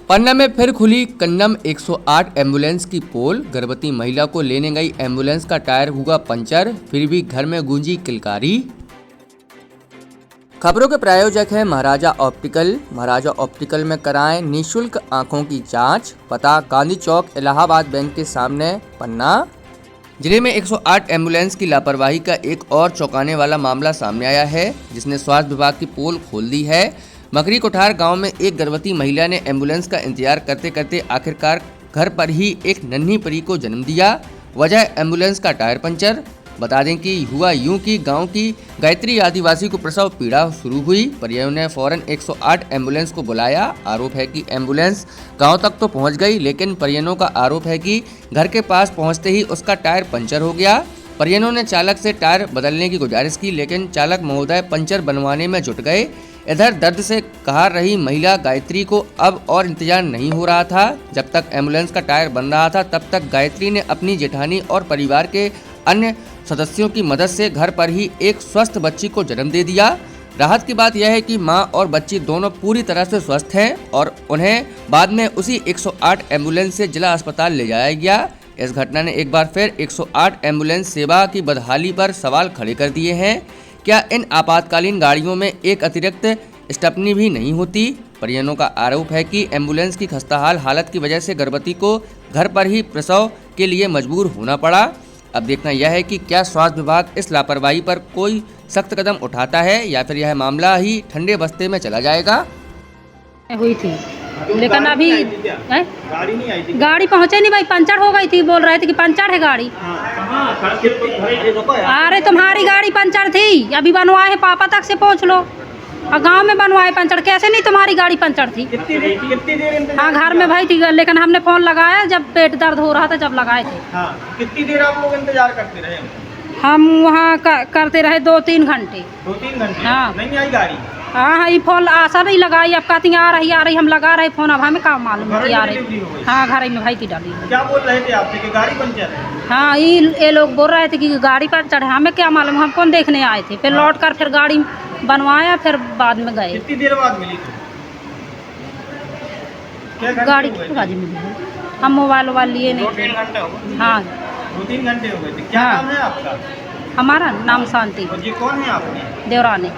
पन्ना में फिर खुली कन्नम 108 एम्बुलेंस की पोल। गर्भवती महिला को लेने गई एम्बुलेंस का टायर हुआ पंचर, फिर भी घर में गूंजी किलकारी। खबरों के प्रायोजक हैं महाराजा ऑप्टिकल। महाराजा ऑप्टिकल में कराएं निःशुल्क आंखों की जांच। पता गांधी चौक, इलाहाबाद बैंक के सामने, पन्ना। जिले में 108 एम्बुलेंस की लापरवाही का एक और चौंकाने वाला मामला सामने आया है, जिसने स्वास्थ्य विभाग की पोल खोल दी है। मकरी कोठार गांव में एक गर्भवती महिला ने एम्बुलेंस का इंतजार करते करते आखिरकार घर पर ही एक नन्ही परी को जन्म दिया। वजह एम्बुलेंस का टायर पंचर। बता दें कि हुआ यूं कि गांव की गायत्री आदिवासी को प्रसव पीड़ा शुरू हुई। परिजनों ने फौरन 108 एम्बुलेंस को बुलाया। आरोप है कि एम्बुलेंस गांव तक तो पहुंच गई, लेकिन परिजनों का आरोप है कि घर के पास पहुंचते ही उसका टायर पंचर हो गया। परिजनों ने चालक से टायर बदलने की गुजारिश की, लेकिन चालक महोदय पंचर बनवाने में जुट गए। इधर दर्द से कहार रही महिला गायत्री को अब और इंतजार नहीं हो रहा था। जब तक एम्बुलेंस का टायर बन रहा था, तब तक गायत्री ने अपनी जेठानी और परिवार के अन्य सदस्यों की मदद से घर पर ही एक स्वस्थ बच्ची को जन्म दे दिया। राहत की बात यह है कि मां और बच्ची दोनों पूरी तरह से स्वस्थ हैं और उन्हें बाद में उसी 108 एम्बुलेंस से जिला अस्पताल ले जाया गया। इस घटना ने एक बार फिर 108 एम्बुलेंस सेवा की बदहाली पर सवाल खड़े कर दिए हैं। क्या इन आपातकालीन गाड़ियों में एक अतिरिक्त स्टेपनी भी नहीं होती? परिजनों का आरोप है कि एम्बुलेंस की खस्ताहाल हालत की वजह से गर्भवती को घर पर ही प्रसव के लिए मजबूर होना पड़ा। अब देखना यह है कि क्या स्वास्थ्य विभाग इस लापरवाही पर कोई सख्त कदम उठाता है या फिर यह मामला ही ठंडे बस्ते में चला जाएगा। हुई थी, लेकिन अभी गाड़ी नहीं आई थी। गाड़ी पहुंचे नहीं भाई, पंचर हो गई थी। बोल रहे थे कि पंचर है गाड़ी। अरे तुम्हारी गाड़ी पंचर थी, अभी बनवाए है, पापा तक से पूछ लो। और गांव में बनवाए पंचर, कैसे नहीं तुम्हारी गाड़ी पंचर थी? कितनी देर हाँ, घर में भाई थी, लेकिन हमने फोन लगाया जब पेट दर्द हो रहा था, जब लगाए थे। हाँ, कितनी देर आप लोग इंतजार करते रहे? हम वहाँ करते रहे 2-3 घंटे। 2-3 घंटे? हाँ। नहीं आई गाड़ी? हाँ, ये फोन आशा नहीं लगाई, अब कहती आ रही हम लगा रहे फोन, अब हमें क्या मालूम कि आ रही। हाँ, घर में भाई की डाली। क्या बोल रहे थे आपसे कि गाड़ी पंचर है? हाँ, ये लोग बोल रहे थे कि गाड़ी पंचर है, हमें क्या मालूम, हम कौन देखने आए थे। फिर लौट कर फिर गाड़ी बनवाया, फिर बाद में गए। कितनी देर बाद मिली थी? गाड़ी कितनी बाजी मिली है? हम मोबाइल लिए नहीं। 2-3 घंटे हो गए? हाँ, 2-3 घंटे हो गए थे। क्या हाँ। नाम है आपका? हमारा नाम शांति। और ये कौन है आपने? देवरानी।